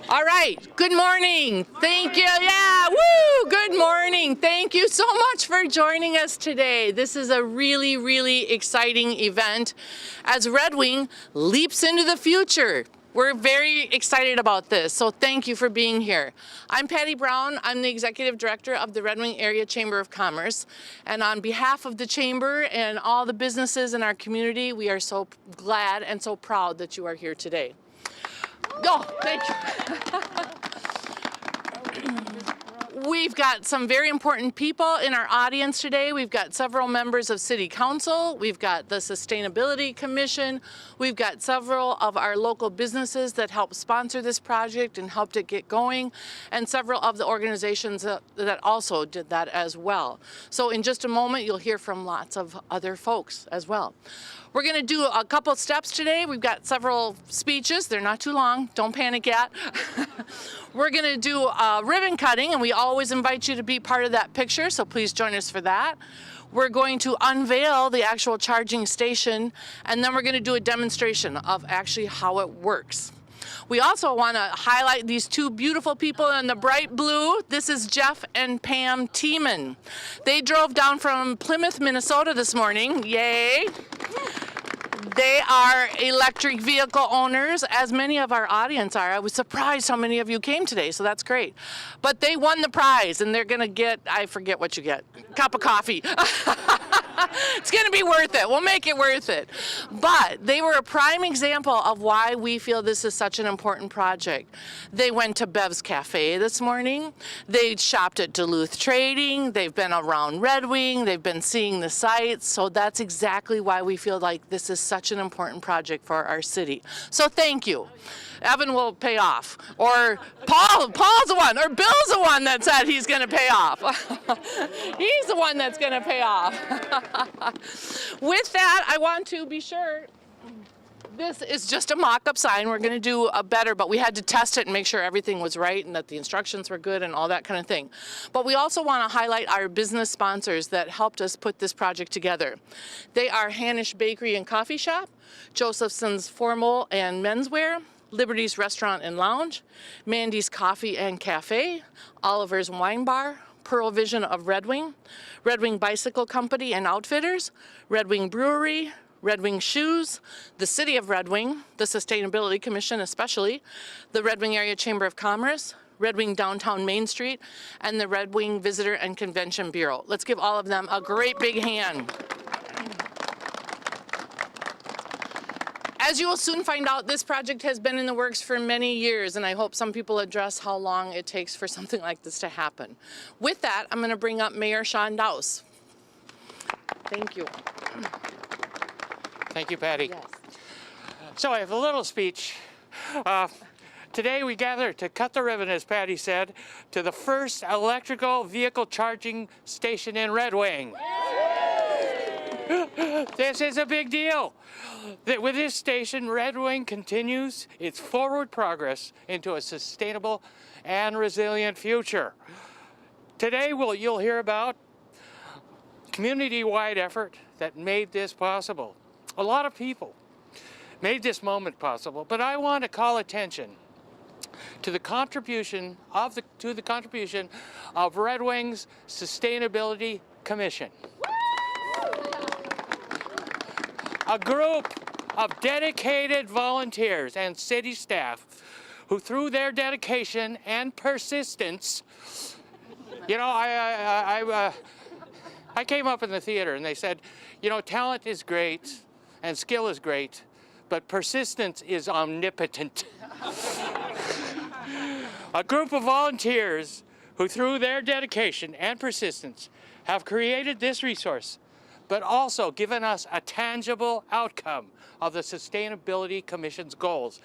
All right, good morning. Thank you. Yeah, woo, good morning. Thank you so much for joining us today. This is a really, really exciting event as Red Wing leaps into the future. We're very excited about this, so thank you for being here. I'm Patty Brown. I'm the Executive Director of the Red Wing Area Chamber of Commerce. And on behalf of the Chamber and all the businesses in our community, we are so glad and so proud that you are here today. Oh, thank you. We've got some very important people in our audience today. We've got several members of City Council. We've got the Sustainability Commission. We've got several of our local businesses that help sponsor this project and helped it get going, and several of the organizations that also did that as well. So in just a moment, you'll hear from lots of other folks as well. We're going to do a couple steps today. We've got several speeches. They're not too long. Don't panic yet. We're going to do a ribbon cutting, and we always invite you to be part of that picture, so please join us for that. We're going to unveil the actual charging station, and then we're going to do a demonstration of actually how it works. We also want to highlight these two beautiful people in the bright blue. This is Jeff and Pam Tiemann. They drove down from Plymouth, Minnesota this morning. Yay! They are electric vehicle owners, as many of our audience are. I was surprised how many of you came today, so that's great. But they won the prize, and they're going to get, I forget what you get, a cup of coffee. It's going to be worth it. We'll make it worth it. But they were a prime example of why we feel this is such an important project. They went to Bev's Cafe this morning. They shopped at Duluth Trading. They've been around Red Wing. They've been seeing the sites. So that's exactly why we feel like this is such an important project for our city. So thank you. Evan will pay off, or Paul's the one, or Bill's the one that said he's going to pay off. He's the one that's going to pay off. With that, I want to be sure, this is just a mock-up sign. We're going to do a better, but we had to test it and make sure everything was right and that the instructions were good and all that kind of thing. But we also want to highlight our business sponsors that helped us put this project together. They are Hanish Bakery and Coffee Shop, Josephson's Formal and Menswear, Liberty's Restaurant and Lounge, Mandy's Coffee and Cafe, Oliver's Wine Bar, Pearl Vision of Red Wing Bicycle Company and Outfitters, Red Wing Brewery, Red Wing Shoes, the City of Red Wing, the Sustainability Commission especially, the Red Wing Area Chamber of Commerce, Red Wing Downtown Main Street, and the Red Wing Visitor and Convention Bureau. Let's give all of them a great big hand. As you will soon find out, this project has been in the works for many years, and I hope some people address how long it takes for something like this to happen. With that, I'm going to bring up Mayor Sean Dowse. Thank you. Thank you, Patty. Yes. So I have a little speech. Today we gather to cut the ribbon, as Patty said, to the first electrical vehicle charging station in Red Wing. This is a big deal. With this station, Red Wing continues its forward progress into a sustainable and resilient future. Today you'll hear about community-wide effort that made this possible. A lot of people made this moment possible, but I want to call attention to the contribution of Red Wing's Sustainability Commission. A group of dedicated volunteers and city staff who, through their dedication and persistence, you know, I came up in the theater and they said, you know, talent is great and skill is great, but persistence is omnipotent. A group of volunteers who, through their dedication and persistence, have created this resource, but also given us a tangible outcome of the Sustainability Commission's goals.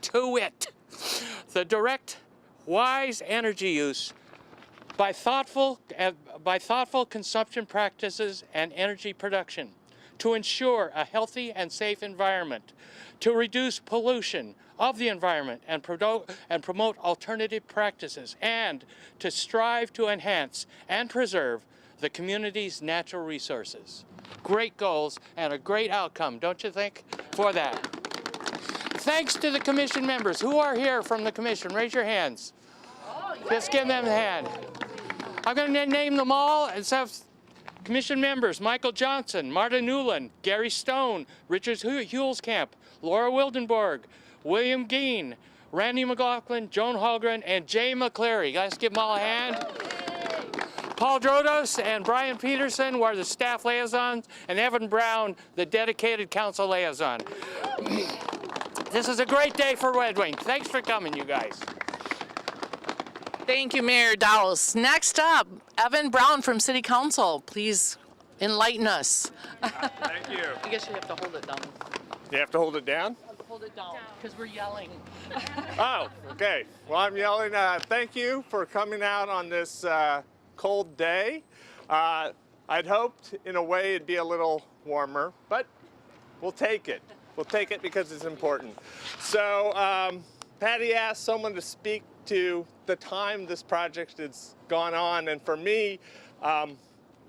To wit, the direct, wise energy use by thoughtful consumption practices and energy production, to ensure a healthy and safe environment, to reduce pollution of the environment and promote alternative practices, and to strive to enhance and preserve the community's natural resources. Great goals and a great outcome, don't you think, for that? Thank thanks to the commission members. Who are here from the commission? Raise your hands. Just give them a hand. I'm going to name them all and have commission members: Michael Johnson, Marta Newland, Gary Stone, Richard Hulskamp, Laura Wildenborg, William Geen, Randy McLaughlin, Joan Holgren, and Jay McCleary. Let's give them all a hand. Paul Drodos and Brian Peterson were the staff liaisons, and Evan Brown, the dedicated council liaison. This is a great day for Red Wing. Thanks for coming, you guys. Thank you, Mayor Dowse. Next up, Evan Brown from City Council. Please enlighten us. Thank you. I guess you have to hold it down. You have to hold it down? Hold it down, because we're yelling. Oh, okay. Well, I'm yelling. Thank you for coming out on this cold day. I'd hoped, in a way, it'd be a little warmer, but we'll take it. We'll take it because it's important. So, Patty asked someone to speak to the time this project has gone on, and for me,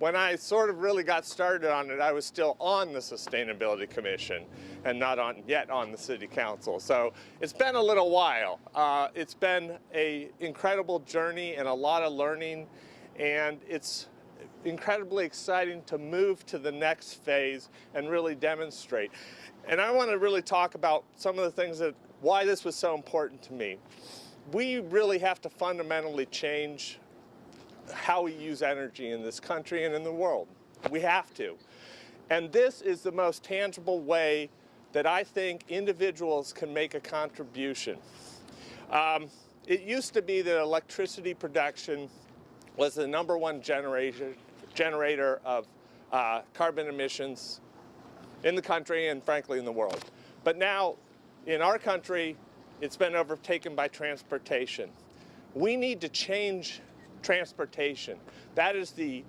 when I sort of really got started on it, I was still on the Sustainability Commission and not yet on the City Council. So it's been a little while. It's been an incredible journey and a lot of learning, and it's incredibly exciting to move to the next phase and really demonstrate. And I want to really talk about some of the things why this was so important to me. We really have to fundamentally change how we use energy in this country and in the world. We have to. And this is the most tangible way that I think individuals can make a contribution. It used to be that electricity production was the #1 generator of carbon emissions in the country and frankly in the world. But now in our country, it's been overtaken by transportation. We need to change transportation. That is the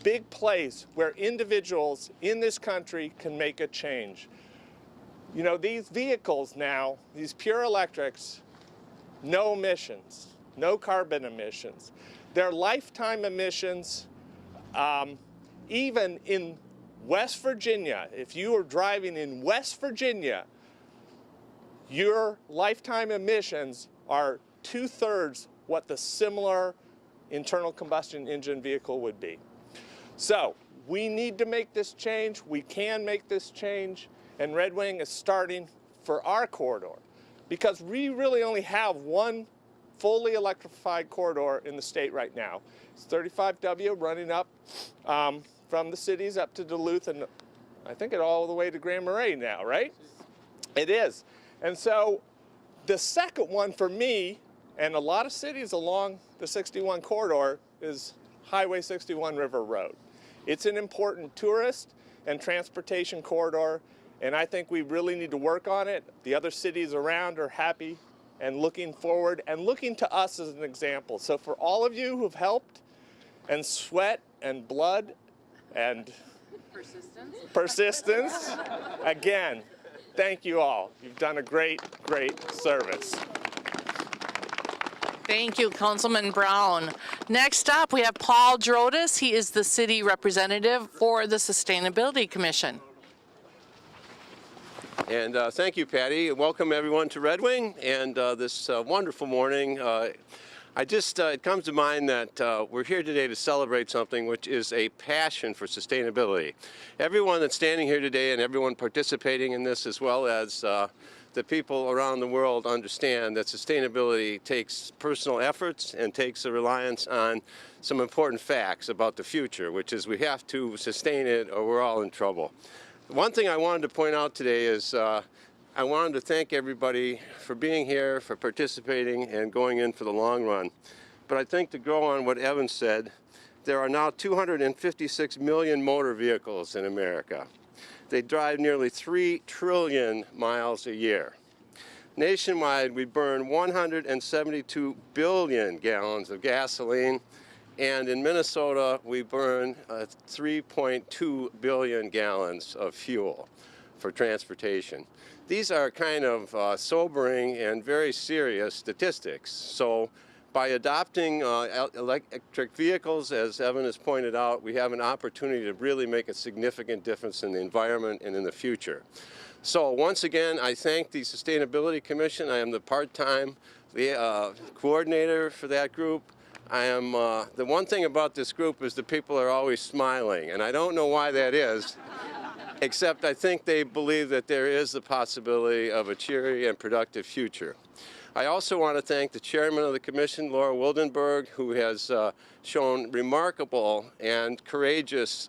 big place where individuals in this country can make a change. You know, these vehicles now, these pure electrics, no emissions, no carbon emissions. Their lifetime emissions, even in West Virginia, if you are driving in West Virginia, your lifetime emissions are 2/3 what the similar internal combustion engine vehicle would be. So we need to make this change. We can make this change. And Red Wing is starting for our corridor because we really only have one fully electrified corridor in the state right now. It's 35W running up from the cities up to Duluth and I think it all the way to Grand Marais now, right? It is. And so the second one for me and a lot of cities along the 61 corridor is Highway 61 River Road. It's an important tourist and transportation corridor, and I think we really need to work on it. The other cities around are happy and looking forward and looking to us as an example. So for all of you who've helped and sweat and blood and persistence, again, thank you all. You've done a great, great service. Thank you, Councilman Brown. Next up, we have Paul Drodos. He is the city representative for the Sustainability Commission. And thank you, Patty. Welcome everyone to Red Wing and this wonderful morning. It comes to mind that we're here today to celebrate something which is a passion for sustainability. Everyone that's standing here today and everyone participating in this, as well as the people around the world, understand that sustainability takes personal efforts and takes a reliance on some important facts about the future, which is we have to sustain it or we're all in trouble. One thing I wanted to point out today is I wanted to thank everybody for being here, for participating, and going in for the long run. But I think to go on what Evan said, there are now 256 million motor vehicles in America. They drive nearly 3 trillion miles a year. Nationwide, we burn 172 billion gallons of gasoline, and in Minnesota, we burn 3.2 billion gallons of fuel for transportation. These are kind of sobering and very serious statistics. So by adopting electric vehicles, as Evan has pointed out, we have an opportunity to really make a significant difference in the environment and in the future. So once again, I thank the Sustainability Commission. I am the part-time coordinator for that group. I am, the one thing about this group is the people are always smiling, and I don't know why that is, except I think they believe that there is the possibility of a cheery and productive future. I also want to thank the chairman of the commission, Laura Wildenberg, who has shown remarkable and courageous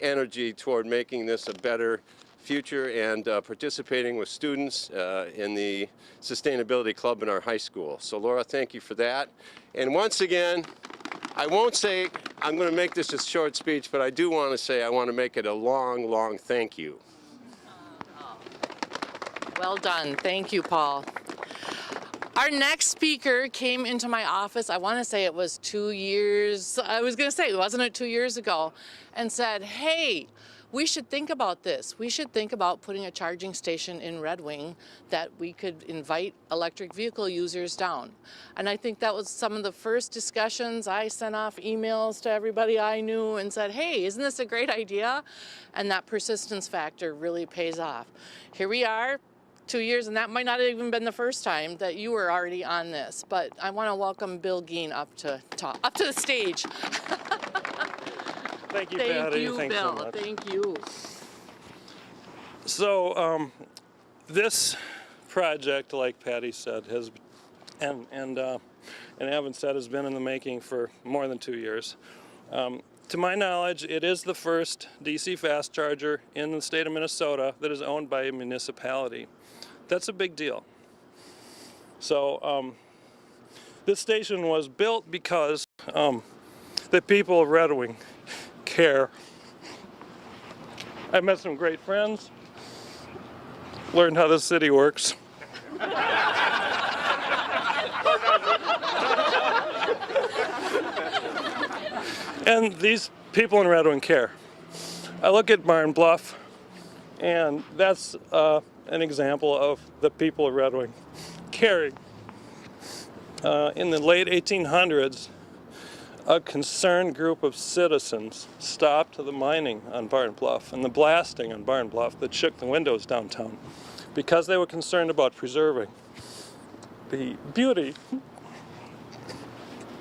energy toward making this a better future and participating with students in the Sustainability Club in our high school. So Laura, thank you for that. And once again, I won't say, I'm going to make this a short speech, but I do want to say I want to make it a long, long thank you. Well done. Thank you, Paul. Our next speaker came into my office, I want to say it was 2 years, I was going to say, wasn't it 2 years ago, and said, hey, we should think about this. We should think about putting a charging station in Red Wing that we could invite electric vehicle users down. And I think that was some of the first discussions. I sent off emails to everybody I knew and said, hey, isn't this a great idea? And that persistence factor really pays off. Here we are, 2 years, and that might not have even been the first time that you were already on this. But I want to welcome Bill Geen up to the stage. Thank you, Thank Patty. you, Thanks Bill. so much. Thank you. So this project, like Patty said, has and Evan said, has been in the making for more than 2 years. To my knowledge, it is the first DC fast charger in the state of Minnesota that is owned by a municipality. That's a big deal. So this station was built because the people of Red Wing care. I met some great friends, learned how the city works. And these people in Red Wing care. I look at Barn Bluff, and that's an example of the people of Red Wing caring. In the late 1800s, a concerned group of citizens stopped the mining on Barn Bluff and the blasting on Barn Bluff that shook the windows downtown because they were concerned about preserving the beauty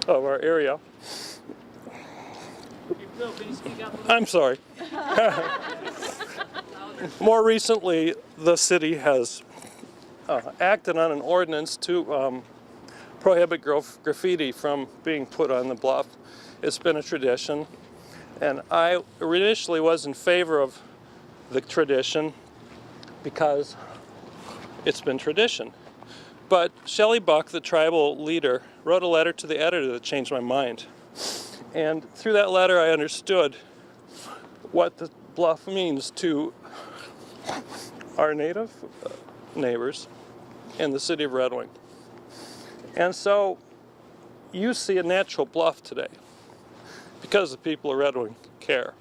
of our area. I'm sorry. More recently, the city has acted on an ordinance to prohibit graffiti from being put on the bluff. It's been a tradition, and I initially was in favor of the tradition because it's been tradition. But Shelley Buck, the tribal leader, wrote a letter to the editor that changed my mind. And through that letter, I understood what the bluff means to our native neighbors in the city of Red Wing. And so you see a natural bluff today because the people of Red Wing care.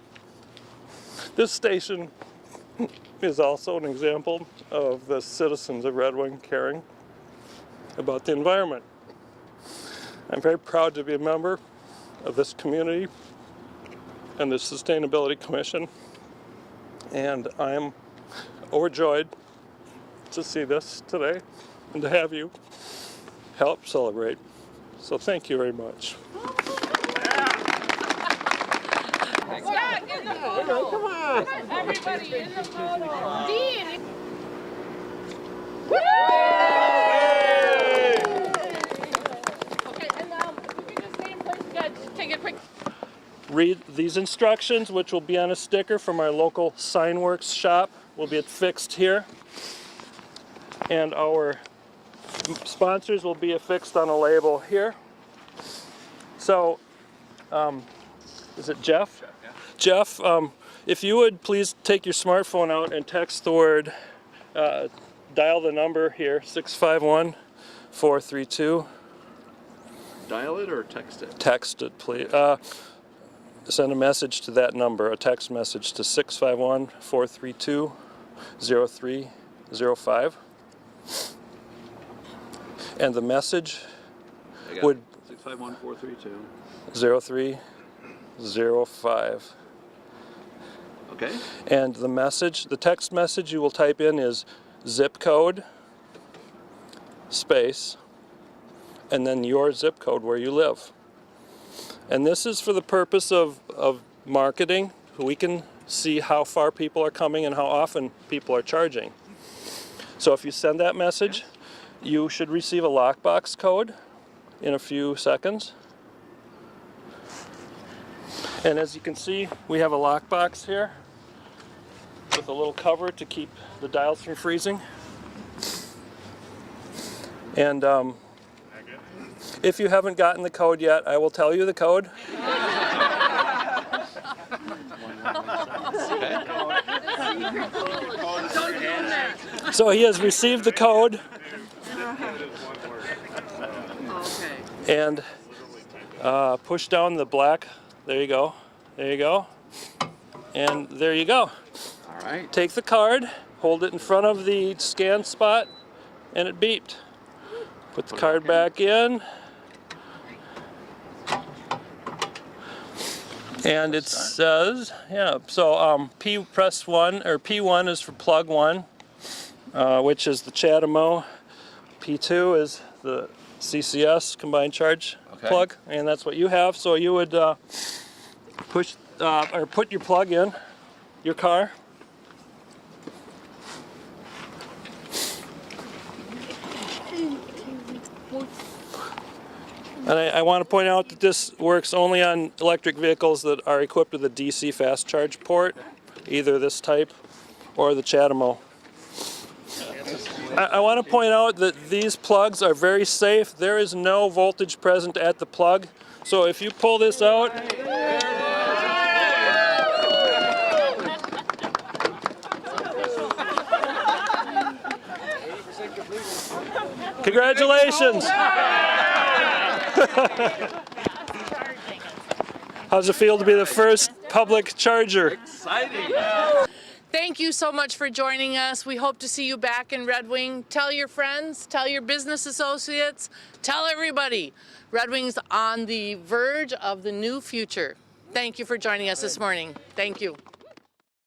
This station is also an example of the citizens of Red Wing caring about the environment. I'm very proud to be a member of this community and the Sustainability Commission, and I'm overjoyed to see this today and to have you help celebrate. So thank you very much. Scott, get in the photo. Come on. Everybody in the photo. Dean. Okay, and now if you can just stay in place, guys, take a quick. Read these instructions, which will be on a sticker from our local Signworks shop, will be affixed here. And our sponsors will be affixed on a label here. So, is it Jeff? Jeff, if you would please take your smartphone out and text the word, dial the number here, 651-432. Dial it or text it? Text it, please. Send a message to that number, a text message to 651-432-0305. And the message would 651-432. 0305. Okay. Okay. And the message, the text message you will type in is zip code, space, and then your zip code where you live. And this is for the purpose of marketing. We can see how far people are coming and how often people are charging. So if you send that message, you should receive a lockbox code in a few seconds. And as you can see, we have a lockbox here with a little cover to keep the dials from freezing. And if you haven't gotten the code yet, I will tell you the code. So he has received the code. And push down the black. There you go. There you go. And there you go. All right. Take the card, hold it in front of the scan spot, and it beeped. Put the card back in. And it says, yeah, so press 1, or P1 is for plug 1, which is the CHAdeMO. P2 is the CCS, combined charge plug, and that's what you have. So you would push, or put your plug in your car. And I want to point out that this works only on electric vehicles that are equipped with a DC fast charge port, either this type or the CHAdeMO. I want to point out that these plugs are very safe. There is no voltage present at the plug. So if you pull this out, congratulations! How's it feel to be the first public charger? Exciting. Thank you so much for joining us. We hope to see you back in Red Wing. Tell your friends, tell your business associates, tell everybody. Red Wing's on the verge of the new future. Thank you for joining us this morning. Thank you.